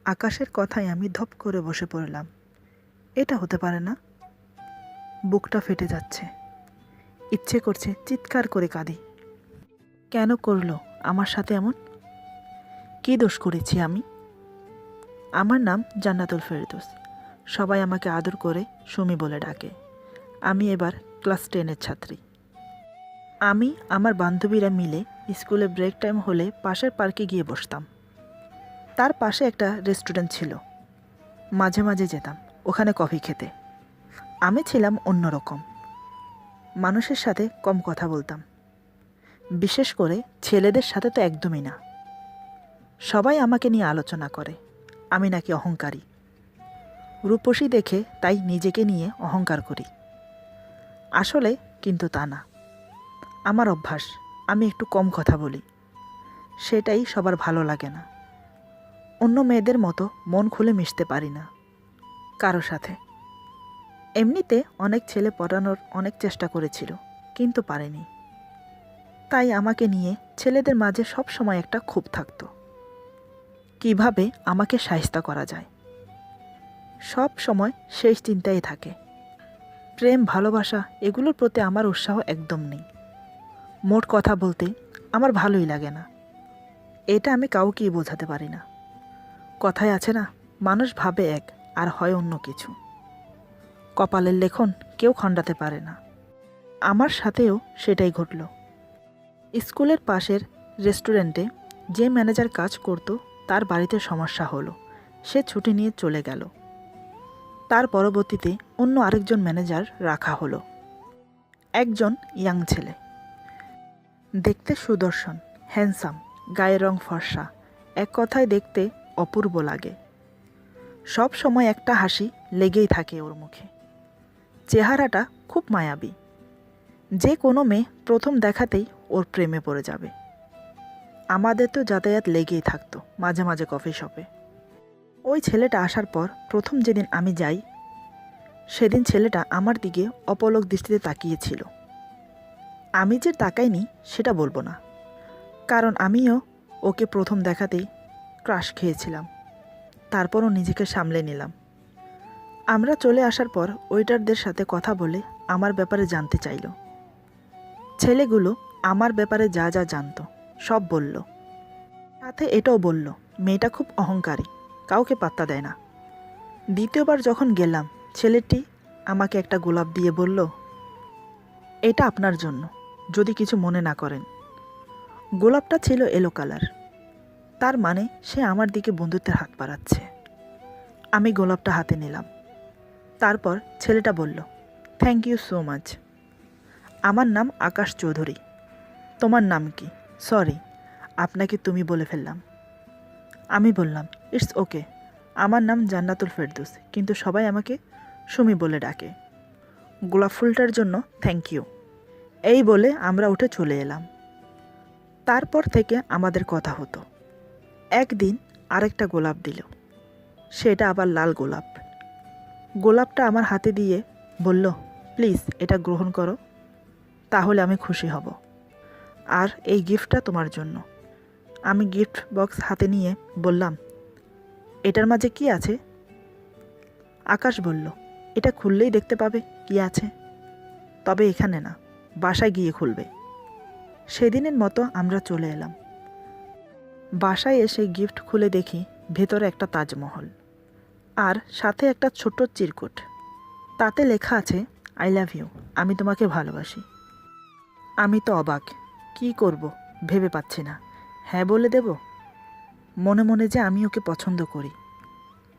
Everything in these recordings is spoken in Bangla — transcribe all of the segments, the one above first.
আকাশের কথায় আমি ধপ করে বসে পড়লাম। এটা হতে পারে না। বুকটা ফেটে যাচ্ছে, ইচ্ছে করছে চিৎকার করে কাঁদি। কেন করলো আমার সাথে এমন? কী দোষ করেছি আমি? আমার নাম জান্নাতুল ফেরদৌস। সবাই আমাকে আদর করে সুমি বলে ডাকে। আমি এবার ক্লাস 10-এর ছাত্রী। আমি আমার বান্ধবীরা মিলে স্কুলে ব্রেক টাইম হলে পাশের পার্কে গিয়ে বসতাম। তার পাশে একটা রেস্টুরেন্ট ছিল, মাঝে মাঝে যেতাম ওখানে কফি খেতে। আমি ছিলাম অন্যরকম, মানুষের সাথে কম কথা বলতাম, বিশেষ করে ছেলেদের সাথে তো একদমই না। সবাই আমাকে নিয়ে আলোচনা করে আমি নাকি অহংকারী, রূপসী দেখে তাই নিজেকে নিয়ে অহংকার করি। আসলে কিন্তু তা না, আমার অভ্যাস আমি একটু কম কথা বলি, সেটাই সবার ভালো লাগে না। অন্য মেয়েদের মতো মন খুলে মিশতে পারি না কারো সাথে। এমনিতে অনেক ছেলে পটানোর অনেক চেষ্টা করেছিল, কিন্তু পারেনি। তাই আমাকে নিয়ে ছেলেদের মাঝে সব সময় একটা ক্ষোভ থাকতো, কিভাবে আমাকে শায়েস্তা করা যায়। সব সময় সেই চিন্তাই থাকে। প্রেম ভালোবাসা এগুলোর প্রতি আমার উৎসাহ একদম নেই। মোট কথা বলতে আমার ভালোই লাগে না। এটা আমি কাউকেই বোঝাতে পারি না। কথায় আছে না, মানুষ ভাবে এক আর হয় অন্য কিছু। কপালের লেখন কেউ খণ্ডাতে পারে না। আমার সাথেও সেটাই ঘটল। স্কুলের পাশের রেস্টুরেন্টে যে ম্যানেজার কাজ করত তার বাড়িতে সমস্যা হলো, সে ছুটি নিয়ে চলে গেল। তার পরবর্তীতে অন্য আরেকজন ম্যানেজার রাখা হলো, একজন ইয়াং ছেলে, দেখতে সুদর্শন, হ্যান্ডসাম, গায়ের রং ফর্সা, এক কথায় দেখতে অপূর্ব লাগে। সব সময় একটা হাসি লেগেই থাকে ওর মুখে। চেহারাটা খুব মায়াবী। যে কোনো মেয়ে প্রথম দেখাতেই ওর প্রেমে পড়ে যাবে। আমাদের তো যাতায়াত লেগেই থাকতো মাঝে মাঝে কফি শপে। ওই ছেলেটা আসার পর প্রথম যেদিন আমি যাই, সেদিন ছেলেটা আমার দিকে অপলক দৃষ্টিতে তাকিয়েছিল। আমি যে তাকাইনি সেটা বলবো না, কারণ আমিও ওকে প্রথম দেখাতেই ক্রাশ খেয়েছিলাম। তারপরও নিজেকে সামলে নিলাম। আমরা চলে আসার পর ওয়েটারদের সাথে কথা বলে আমার ব্যাপারে জানতে চাইল। ছেলেগুলো আমার ব্যাপারে যা যা জানতো সব বলল। সাথে এটাও বলল মেয়েটা খুব অহংকারী, কাউকে পাত্তা দেয় না। দ্বিতীয়বার যখন গেলাম, ছেলেটি আমাকে একটা গোলাপ দিয়ে বলল, এটা আপনার জন্য, যদি কিছু মনে না করেন। গোলাপটা ছিল ইয়েলো কালার, তার মানে সে আমার দিকে বন্ধুত্বের হাত বাড়াচ্ছে। আমি গোলাপটা হাতে নিলাম। তারপর ছেলেটা বলল, থ্যাংক ইউ সো মাচ। আমার নাম আকাশ চৌধুরী। তোমার নাম কি? সরি, আপনাকে তুমি বলে ফেললাম। আমি বললাম, ইটস ওকে, আমার নাম জান্নাতুল ফেরদৌস, কিন্তু সবাই আমাকে সুমি বলে ডাকে। গোলাপ ফুলটার জন্য থ্যাংক ইউ। এই বলে আমরা উঠে চলে এলাম। তারপর থেকে আমাদের কথা হতো। একদিন আরেকটা গোলাপ দিল, সেটা আবার লাল গোলাপ। গোলাপটা আমার হাতে দিয়ে বলল, প্লিজ এটা গ্রহণ করো, তাহলে আমি খুশি হব। আর এই গিফটটা তোমার জন্য। আমি গিফট বক্স হাতে নিয়ে বললাম, এটার মাঝে কি আছে? আকাশ বলল, এটা খুললেই দেখতে পাবে কি আছে, তবে এখানে না, বাসায় গিয়ে খুলবে। সেদিনের মতো আমরা চলে এলাম। বাসায় এসে গিফট খুলে দেখি ভেতরে একটা তাজমহল, আর সাথে একটা ছোট্ট চিরকুট। তাতে লেখা আছে, আই লাভ ইউ, আমি তোমাকে ভালোবাসি। আমি তো অবাক, কি করব ভেবে পাচ্ছি না। হ্যাঁ বলে দেব? মনে মনে যে আমি ওকে পছন্দ করি,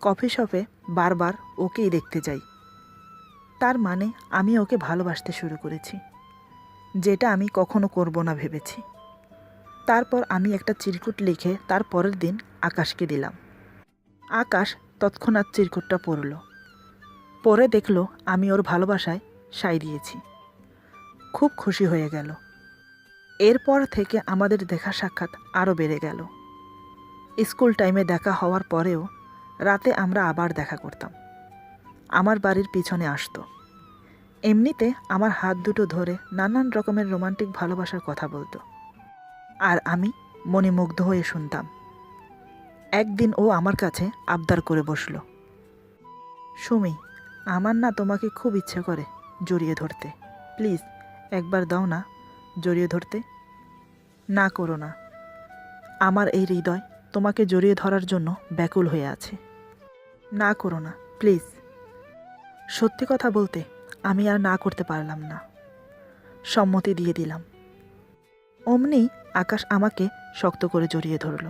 কফি শপে বারবার ওকেই দেখতে যাই। তার মানে আমি ওকে ভালোবাসতে শুরু করেছি, যেটা আমি কখনো করব না ভেবেছি। তারপর আমি একটা চিরকুট লিখে তার পরের দিন আকাশকে দিলাম। আকাশ তৎক্ষণাৎ চিরকুটটা পড়ল, পরে দেখলো আমি ওর ভালোবাসায় সায় দিয়েছি। খুব খুশি হয়ে গেল। এরপর থেকে আমাদের দেখা সাক্ষাৎ আরও বেড়ে গেল। স্কুল টাইমে দেখা হওয়ার পরেও রাতে আমরা আবার দেখা করতাম। আমার বাড়ির পিছনে আসতো। এমনিতে আমার হাত দুটো ধরে নানান রকমের রোমান্টিক ভালোবাসার কথা বলতো, আর আমি মণিমুগ্ধ হয়ে শুনতাম। একদিন ও আমার কাছে আবদার করে বসলো, সুমি, আমার না তোমাকে খুব ইচ্ছে করে জড়িয়ে ধরতে, প্লিজ একবার দাও না জড়িয়ে ধরতে। না করো না, আমার এই হৃদয় তোমাকে জড়িয়ে ধরার জন্য ব্যাকুল হয়ে আছে। না করো না প্লিজ। সত্যি কথা বলতে আমি আর না করতে পারলাম না, সম্মতি দিয়ে দিলাম। অমনি আকাশ আমাকে শক্ত করে জড়িয়ে ধরল,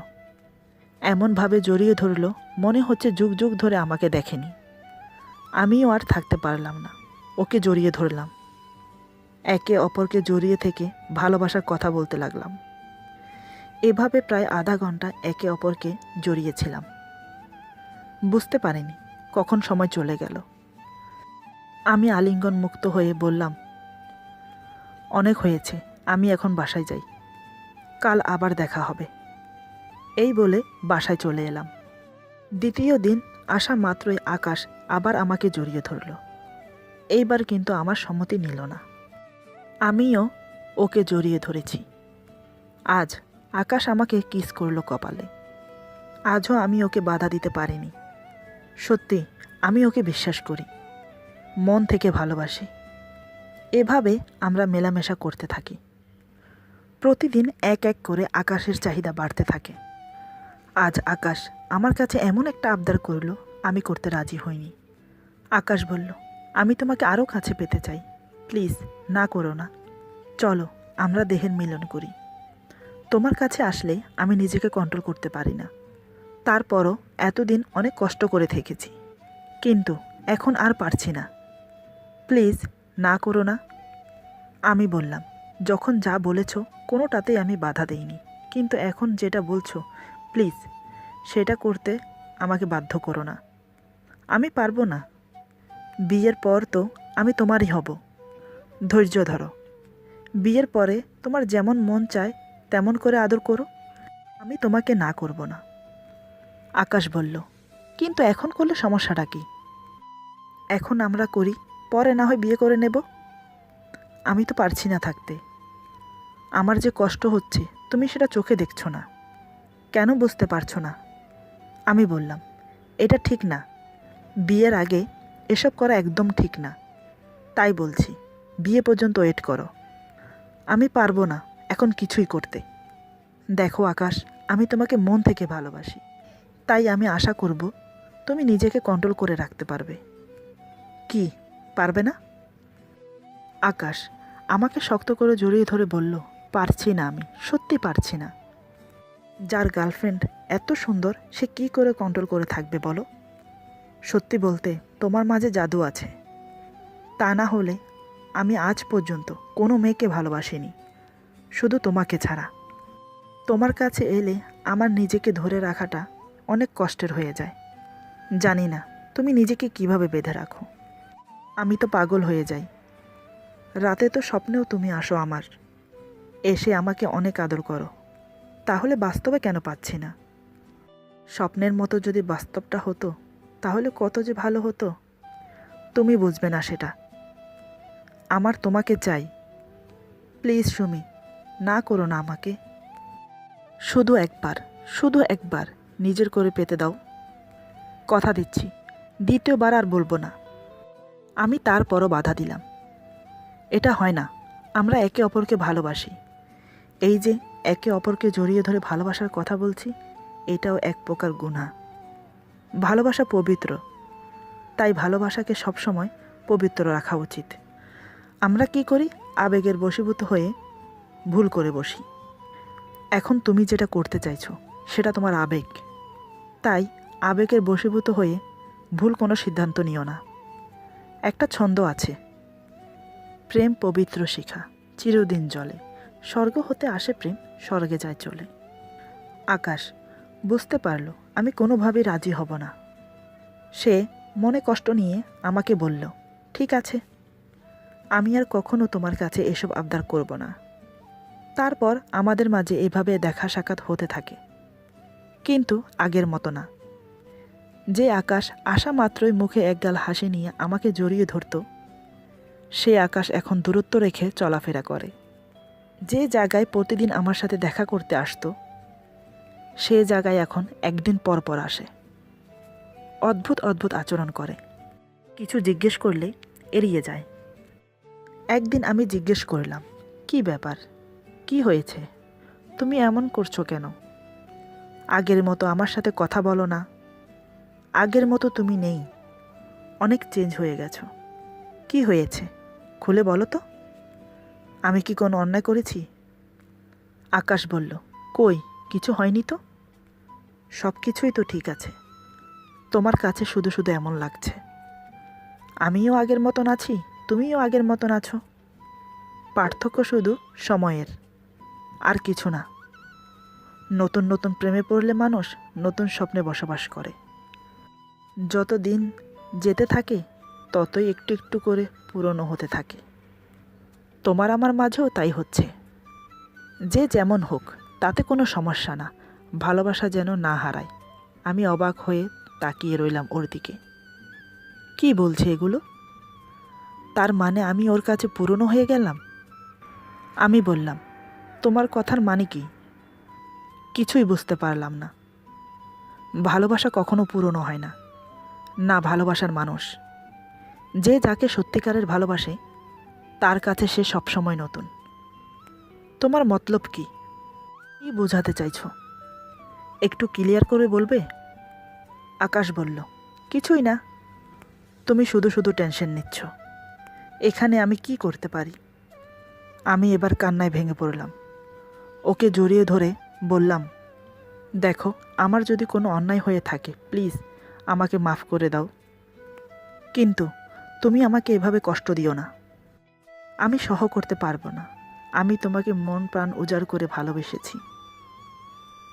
এমনভাবে জড়িয়ে ধরল মনে হচ্ছে যুগ যুগ ধরে আমাকে দেখেনি। আমিও আর থাকতে পারলাম না, ওকে জড়িয়ে ধরলাম। একে অপরকে জড়িয়ে থেকে ভালোবাসার কথা বলতে লাগলাম। এভাবে প্রায় আধা ঘন্টা একে অপরকে জড়িয়েছিলাম। বুঝতে পারিনি কখন সময় চলে গেল। আমি আলিঙ্গন মুক্ত হয়ে বললাম, অনেক হয়েছে, আমি এখন বাসায় যাই, কাল আবার দেখা হবে। এই বলে বাসায় চলে এলাম। দ্বিতীয় দিন আসা মাত্রই আকাশ আবার আমাকে জড়িয়ে ধরল। এইবার কিন্তু আমার সম্মতি নিল না। আমিও ওকে জড়িয়ে ধরেছি। আজ আকাশ আমাকে কিস করলো কপালে। আজও আমি ওকে বাধা দিতে পারিনি। সত্যি আমি ওকে বিশ্বাস করি, মন থেকে ভালোবাসি। এভাবে আমরা মেলামেশা করতে থাকি। প্রতিদিন এক এক করে আকাশের চাহিদা বাড়তে থাকে। আজ আকাশ আমার কাছে এমন একটা আবদার করলো, আমি করতে রাজি হইনি। আকাশ বলল, আমি তোমাকে আরও কাছে পেতে চাই, প্লিজ না করো না, চলো আমরা দেহের মিলন করি। তোমার কাছে আসলে আমি নিজেকে কন্ট্রোল করতে পারি না। তারপরও এতদিন অনেক কষ্ট করে থেকেছি, কিন্তু এখন আর পারছি না, প্লিজ না করো না। আমি বললাম, যখন যা বলেছ কোনোটাতেই আমি বাধা দেইনি, কিন্তু এখন যেটা বলছো প্লিজ সেটা করতে আমাকে বাধ্য করো না। আমি পারবো না। বিয়ের পর তো আমি তোমারই হব, ধৈর্য ধরো। বিয়ের পরে তোমার যেমন মন চায় তেমন করে আদর করো, আমি তোমাকে না করব না। আকাশ বলল, কিন্তু এখন করলে সমস্যাটা কি? এখন আমরা করি, পরে না হয় বিয়ে করে নেব। আমি তো পারছি না থাকতে। আমার যে কষ্ট হচ্ছে তুমি সেটা চোখে দেখছো না, কেন বুঝতে পারছো না? আমি বললাম, এটা ঠিক না, বিয়ের আগে এসব করা একদম ঠিক না। তাই বলছি বিয়ে পর্যন্ত ওয়েট করো। আমি পারবো না এখন কিছুই করতে। দেখো আকাশ, আমি তোমাকে মন থেকে ভালোবাসি, তাই আমি আশা করব তুমি নিজেকে কন্ট্রোল করে রাখতে পারবে। কি পারবে না? আকাশ আমাকে শক্ত করে জড়িয়ে ধরে বলল, পারছি না, আমি সত্যি পারছি না। যার গার্লফ্রেন্ড এত সুন্দর সে কি করে কন্ট্রোল করে থাকবে বলো? সত্যি বলতে তোমার মাঝে জাদু আছে, তা না হলে আমি আজ পর্যন্ত কোনো মেয়েকে ভালোবাসিনি, শুধু তোমাকে ছাড়া। তোমার কাছে এলে আমার নিজেকে ধরে রাখাটা অনেক কষ্টের হয়ে যায়। জানি না তুমি নিজেকে কিভাবে বেঁধে রাখো। আমি তো পাগল হয়ে যাই। রাতে তো স্বপ্নেও তুমি আসো আমার, এসে আমাকে অনেক আদর করো। তাহলে বাস্তবে কেন পাচ্ছি না? স্বপ্নের মতো যদি বাস্তবটা হতো তাহলে কত যে ভালো হতো। তুমি বুঝবে না সেটা। আমার তোমাকে চাই, প্লিজ সুমি, না করো না আমাকে। শুধু একবার নিজের করে পেতে দাও। কথা দিচ্ছি দ্বিতীয়বার আর বলবো না। আমি তারপরও বাধা দিলাম। এটা হয় না, আমরা একে অপরকে ভালোবাসি। এই যে একে অপরকে জড়িয়ে ধরে ভালোবাসার কথা বলছি, এটাও এক প্রকার গুনাহ। ভালোবাসা পবিত্র, তাই ভালোবাসাকে সবসময় পবিত্র রাখা উচিত। আমরা কি করি, আবেগের বশীভূত হয়ে ভুল করে বসি। এখন তুমি যেটা করতে চাইছো সেটা তোমার আবেগ, তাই আবেগের বশীভূত হয়ে ভুল কোনো সিদ্ধান্ত নিও না। একটা ছন্দ আছে, প্রেম পবিত্র শিখা চিরদিন জলে, স্বর্গ হতে আসে প্রেম, স্বর্গে যায় চলে। আকাশ বুঝতে পারলো আমি কোনোভাবেই রাজি হব না। সে মনে কষ্ট নিয়ে আমাকে বলল, ঠিক আছে, আমি আর কখনো তোমার কাছে এসব আবদার করব না। তারপর আমাদের মাঝে এভাবে দেখা সাক্ষাৎ হতে থাকে, কিন্তু আগের মতো না। যে আকাশ আসা মাত্রই মুখে একগাল হাসি নিয়ে আমাকে জড়িয়ে ধরত, সে আকাশ এখন দূরত্ব রেখে চলাফেরা করে। যে জায়গায় প্রতিদিন আমার সাথে দেখা করতে আসতো, সে জায়গায় এখন একদিন পর পর আসে। অদ্ভুত অদ্ভুত আচরণ করে। কিছু জিজ্ঞেস করলে এড়িয়ে যায়। একদিন আমি জিজ্ঞেস করলাম, কি ব্যাপার, কি হয়েছে, তুমি এমন করছো কেন? আগের মতো আমার সাথে কথা বলো না, আগের মতো তুমি নেই, অনেক চেঞ্জ হয়ে গেছো। কি হয়েছে খুলে বলো তো, আমি কি কোনো অন্যায় করেছি? আকাশ বলল, কই, কিছু হয়নি তো, সব কিছুই তো ঠিক আছে। তোমার কাছে শুধু শুধু এমন লাগছে। আমিও আগের মতন আছি, তুমিও আগের মতন আছো। পার্থক্য শুধু সময়ের, আর কিছু না। নতুন নতুন প্রেমে পড়লে মানুষ নতুন স্বপ্নে বসবাস করে। যত দিন যেতে থাকে ততই একটু একটু করে পুরনো হতে থাকে। তোমার আমার মাঝেও তাই হচ্ছে। যে যেমন হোক তাতে কোনো সমস্যা না, ভালোবাসা যেন না হারায়। আমি অবাক হয়ে তাকিয়ে রইলাম ওর দিকে। কি বলছে এগুলো? তার মানে আমি ওর কাছে পুরনো হয়ে গেলাম? আমি বললাম, তোমার কথার মানে কি? কিছুই বুঝতে পারলাম না। ভালোবাসা কখনো পুরনো হয় না, না ভালোবাসার মানুষ। যে যাকে সত্যিকারের ভালোবাসে তার কাছে সে সবসময় নতুন। তোমার মতলব কি? কি বোঝাতে চাইছো? একটু ক্লিয়ার করে বলবে? আকাশ বলল, কিছুই না, তুমি শুধু শুধু টেনশন নিচ্ছ। এখানে আমি কি করতে পারি? আমি এবার কান্নায় ভেঙে পড়লাম। ওকে জড়িয়ে ধরে বললাম, দেখো, আমার যদি কোনো অন্যায় হয়ে থাকে প্লিজ আমাকে মাফ করে দাও, কিন্তু তুমি আমাকে এভাবে কষ্ট দিও না। আমি সহ করতে পারবো না। আমি তোমাকে মন প্রাণ উজাড় করে ভালোবেসেছি।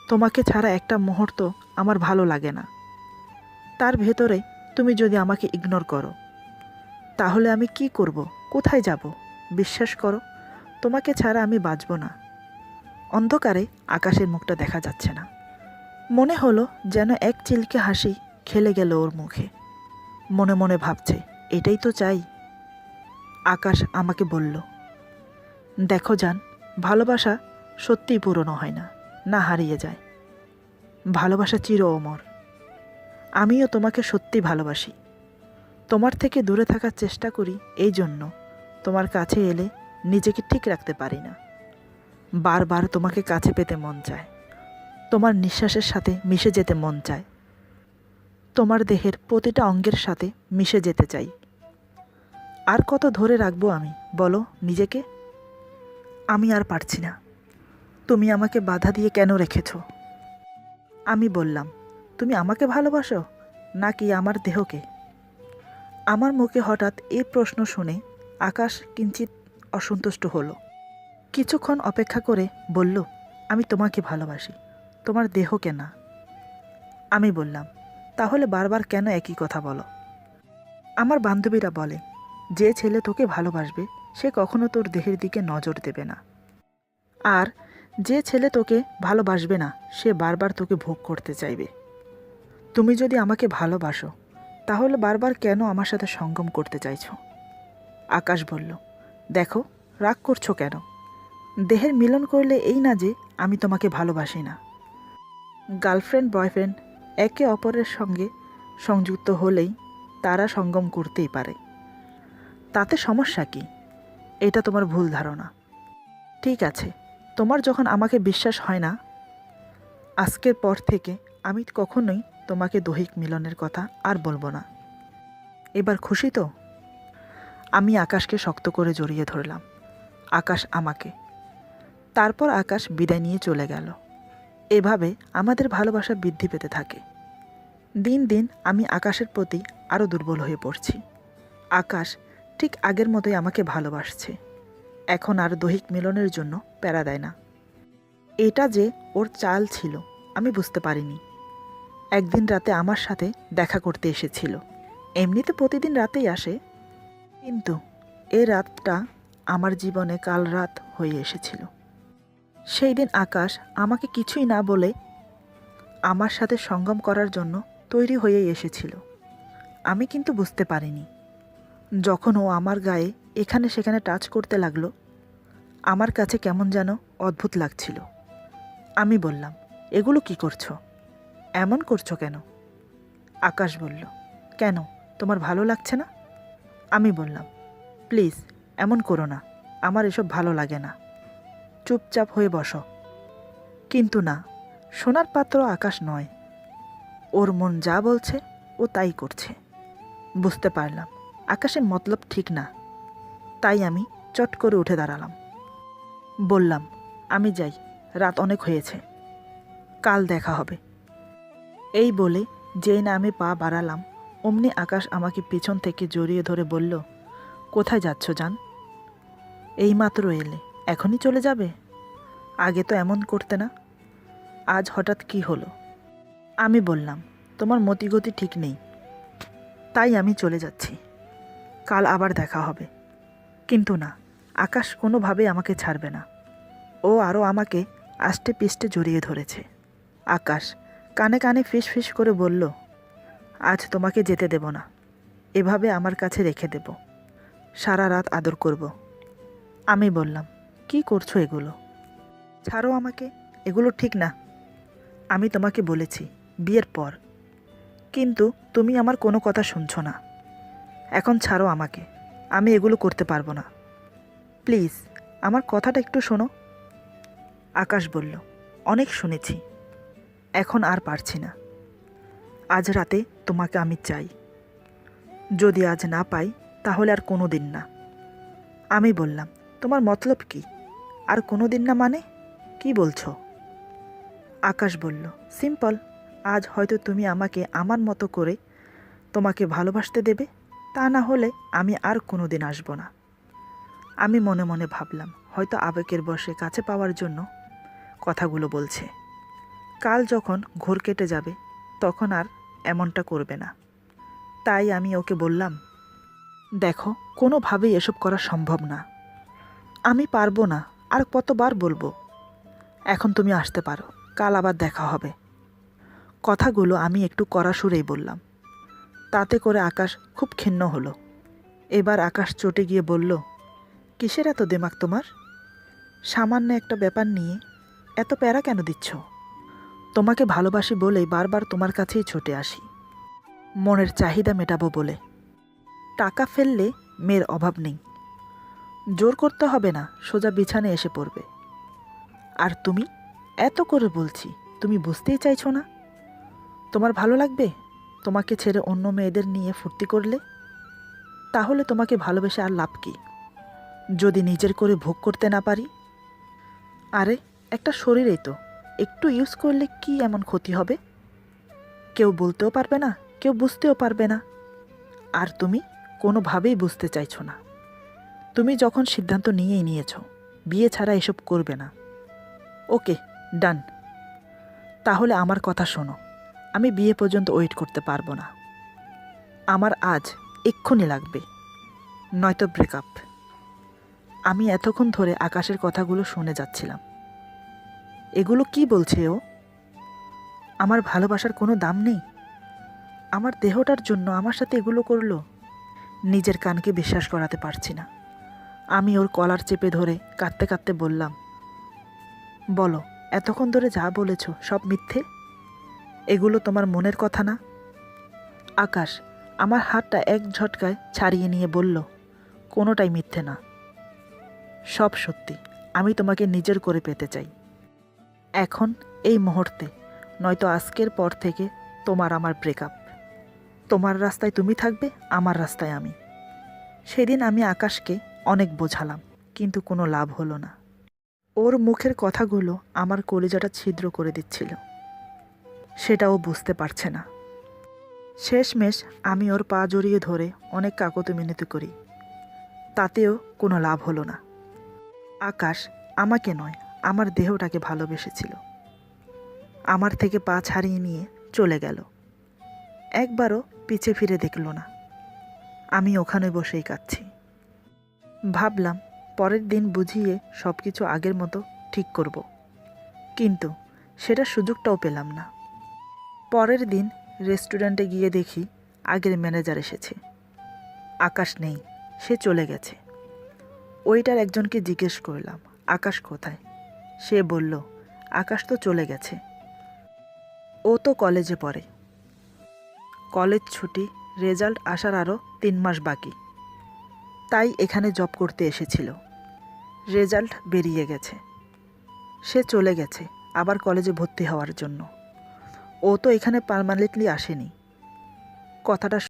তোমাকে ছাড়া একটা মুহূর্ত আমার ভালো লাগে না। তার ভেতরে তুমি যদি আমাকে ইগনোর করো তাহলে আমি কি করব, কোথায় যাব? বিশ্বাস করো, তোমাকে ছাড়া আমি বাঁচব না। অন্ধকারে আকাশের মুখটা দেখা যাচ্ছে না। মনে হলো যেন এক চিলকে হাসি খেলে গেল ওর মুখে। মনে মনে ভাবছে, এটাই তো চাই। আকাশ আমাকে বলল, দেখো জান, ভালোবাসা সত্যিই পুরনো হয় না, না হারিয়ে যায়। ভালোবাসা চির অমর। আমিও তোমাকে সত্যি ভালোবাসি। তোমার থেকে দূরে থাকার চেষ্টা করি, এই জন্য তোমার কাছে এলে নিজেকে ঠিক রাখতে পারি না। বারবার তোমাকে কাছে পেতে মন চায়, তোমার নিঃশ্বাসের সাথে মিশে যেতে মন চায়, তোমার দেহের প্রতিটা অঙ্গের সাথে মিশে যেতে চাই। আর কত ধরে রাখবো আমি, বলো নিজেকে? আমি আর পারছি না। তুমি আমাকে বাধা দিয়ে কেন রেখেছো? আমি বললাম, তুমি আমাকে ভালোবাসো নাকি আমার দেহকে? আমার মুখে হঠাৎ এই প্রশ্ন শুনে আকাশ কিঞ্চিত অসন্তুষ্ট হলো। কিছুক্ষণ অপেক্ষা করে বলল, আমি তোমাকে ভালোবাসি, তোমার দেহকে না। আমি বললাম, তাহলে বারবার কেন একই কথা বলো? আমার বান্ধবীরা বলে, যে ছেলে তোকে ভালোবাসবে সে কখনো তোর দেহের দিকে নজর দেবে না, আর যে ছেলে তোকে ভালোবাসবে না সে বারবার তোকে ভোগ করতে চাইবে। তুমি যদি আমাকে ভালোবাসো তাহলে বারবার কেন আমার সাথে সঙ্গম করতে চাইছো? আকাশ বলল, দেখো, রাগ করছো কেন? দেহের মিলন করলে এই না যে আমি তোমাকে ভালোবাসি না। গার্লফ্রেন্ড বয়ফ্রেন্ড একে অপরের সঙ্গে সংযুক্ত হলেই তারা সঙ্গম করতেই পারে। তাতে সমস্যা কি? এটা তোমার ভুল ধারণা। ঠিক আছে, তোমার যখন আমাকে বিশ্বাস হয় না, আজকের পর থেকে আমি কখনোই তোমাকে দৈহিক মিলনের কথা আর বলবো না। এবার খুশি তো? আমি আকাশকে শক্ত করে জড়িয়ে ধরলাম, আকাশ আমাকে। তারপর আকাশ বিদায় নিয়ে চলে গেল। এভাবে আমাদের ভালোবাসা বৃদ্ধি পেতে থাকে। দিন দিন আমি আকাশের প্রতি আরও দুর্বল হয়ে পড়ছি। আকাশ ঠিক আগের মতোই আমাকে ভালোবাসছে, এখন আর দৈহিক মিলনের জন্য প্যারা দেয় না। এটা যে ওর চাল ছিল আমি বুঝতে পারিনি। একদিন রাতে আমার সাথে দেখা করতে এসেছিল। এমনিতে প্রতিদিন রাতেই আসে, কিন্তু এ রাতটা আমার জীবনে কাল রাত হয়ে এসেছিল। সেই দিন আকাশ আমাকে কিছুই না বলে আমার সাথে সঙ্গম করার জন্য তৈরি হয়ে এসেছিল। আমি কিন্তু বুঝতে পারিনি। যখন ও আমার গায়ে এখানে সেখানে টাচ করতে লাগলো, আমার কাছে কেমন যেন অদ্ভুত লাগছিল। আমি বললাম, এগুলো কি করছো? এমন করছো কেন? আকাশ বলল, কেন, তোমার ভালো লাগছে না? আমি বললাম, প্লিজ এমন করো না, আমার এসব ভালো লাগে না, চুপচাপ হয়ে বসো। কিন্তু না, সোনার পাত্র আকাশ নয়। ওর মন যা বলছে ও তাই করছে। বুঝতে পারলাম আকাশের মতলব ঠিক না। তাই আমি চট করে উঠে দাঁড়ালাম। বললাম, আমি যাই, রাত অনেক হয়েছে, কাল দেখা হবে। এই বলে যেই না আমি পা বাড়ালাম, অমনি আকাশ আমাকে পিছন থেকে জড়িয়ে ধরে বলল, কোথায় যাচ্ছ জান? এইমাত্র এলে, এখনই চলে যাবে? আগে তো এমন করতে না, আজ হঠাৎ কি হলো? আমি বললাম, তোমার মতিগতি ঠিক নেই, তাই আমি চলে যাচ্ছি, কাল আবার দেখা হবে। কিন্তু না, আকাশ কোনোভাবেই আমাকে ছাড়বে না। ও আরও আমাকে আষ্টে পিষ্টে জড়িয়ে ধরেছে। আকাশ কানে কানে ফিস ফিস করে বলল, আজ তোমাকে যেতে দেব না, এভাবে আমার কাছে রেখে দেব, সারা রাত আদর করব। আমি বললাম, কি করছো এগুলো? ছাড়ো আমাকে, এগুলো ঠিক না। আমি তোমাকে বলেছি বিয়ের পর, কিন্তু তুমি আমার কোনো কথা শুনছো না। এখন ছাড়ো আমাকে, আমি এগুলো করতে পারবো না, প্লিজ আমার কথাটা একটু শোনো। আকাশ বলল, অনেক শুনেছি, এখন আর পারছি না। আজ রাতে তোমাকে আমি চাই, যদি আজ না পাই তাহলে আর কোনো দিন না। আমি বললাম, তোমার মতলব কি? আর কোনো দিন না মানে কি বলছো? আকাশ বলল, সিম্পল, আজ হয়তো তুমি আমাকে আমার মতো করে তোমাকে ভালোবাসতে দেবে, তা না হলে আমি আর কোনো দিন আসবো না। আমি মনে মনে ভাবলাম, হয়তো আবেগের বশে কাছে পাওয়ার জন্য কথাগুলো বলছে। কাল যখন ঘোর কেটে যাবে তখন আর এমনটা করবে না। তাই আমি ওকে বললাম, দেখো, কোনোভাবেই এসব করা সম্ভব না, আমি পারবো না, আর কতবার বলবো। এখন তুমি আসতে পারো, কাল আবার দেখা হবে। কথাগুলো আমি একটু কড়া সুরেই বললাম। তাতে করে আকাশ খুব ক্ষিন্ন হলো। এবার আকাশ চটে গিয়ে বলল, কিসের এত দিমাগ তোমার? সামান্য একটা ব্যাপার নিয়ে এত প্যারা কেন দিচ্ছ? তোমাকে ভালোবাসি বলেই বারবার তোমার কাছেই ছুটে আসি, মনের চাহিদা মেটাবো বলে। টাকা ফেললে মেয়ের অভাব নেই, জোর করতে হবে না, সোজা বিছানে এসে পড়বে। আর তুমি, এত করে বলছি, তুমি বুঝতেই চাইছো না। তোমার ভালো লাগবে তোমাকে ছেড়ে অন্য মেয়েদের নিয়ে ফুর্তি করলে? তাহলে তোমাকে ভালোবেসে আর লাভ কি, যদি নিজের করে ভোগ করতে না পারি? আরে, একটা শরীরেই তো, একটু ইউজ করলে কি এমন ক্ষতি হবে? কেউ বলতেও পারবে না, কেউ বুঝতেও পারবে না। আর তুমি কোনোভাবেই বুঝতে চাইছো না। তুমি যখন সিদ্ধান্ত নিয়েই নিয়েছো, বিয়ে ছাড়া এসব করবে না, ওকে, ডান। তাহলে আমার কথা শোনো, আমি বিয়ে পর্যন্ত ওয়েট করতে পারবো না। আমার আজ এক্ষুনি লাগবে, নয়তো ব্রেকআপ। আমি এতক্ষণ ধরে আকাশের কথাগুলো শুনে যাচ্ছিলাম। এগুলো কি বলছে ও? আমার ভালোবাসার কোনো দাম নেই? আমার দেহটার জন্য আমার সাথে এগুলো করলো? নিজের কানকে বিশ্বাস করাতে পারছি না। আমি ওর কলার চেপে ধরে কাঁদতে কাঁদতে বললাম, বলো, এতক্ষণ ধরে যা বলেছ সব মিথ্যে? এগুলো তোমার মনের কথা না? আকাশ আমার হাতটা এক ঝটকায় ছাড়িয়ে নিয়ে বলল, কোনোটাই মিথ্যে না, সব সত্যি। আমি তোমাকে নিজের করে পেতে চাই, এখন, এই মুহূর্তে, নয়তো আজকের পর থেকে তোমার আমার ব্রেকআপ। তোমার রাস্তায় তুমি থাকবে, আমার রাস্তায় আমি। সেদিন আমি আকাশকে অনেক বোঝালাম, কিন্তু কোনো লাভ হলো না। ওর মুখের কথাগুলো আমার কলিজাটা ছিদ্র করে দিচ্ছিল, সেটাও বুঝতে পারছে না। শেষমেশ আমি ওর পা জড়িয়ে ধরে অনেক কাকুতি মিনতি করি, তাতেও কোনো লাভ হলো না। আকাশ আমাকে নয়, আমার দেহটাকে ভালোবেসেছিল, আমার থেকে পা ছাড়িয়ে নিয়ে চলে গেল, একবারও পিছে ফিরে দেখল না। আমি ওখানে বসেই কাঁদছি। ভাবলাম পরের দিন বুঝিয়ে সব কিছু আগের মতো ঠিক করব, কিন্তু সেটা সুযোগটাও পেলাম না। পরের দিন রেস্টুরেন্টে গিয়ে দেখি আগের ম্যানেজার এসেছে। আকাশ নেই, সে চলে গেছে। ওইটার একজনকে জিজ্ঞেস করলাম, আকাশ কোথায়? সে বলল, আকাশ তো চলে গেছে, ও তো কলেজে পড়ে। কলেজ ছুটি, রেজাল্ট আসার আরও 3 মাস বাকি, তাই এখানে জব করতে এসেছিল। রেজাল্ট বেরিয়ে গেছে, সে চলে গেছে আবার কলেজে ভর্তি হওয়ার জন্য। ও তো এখানে পার্মানেন্টলি আসেনি। কথাটা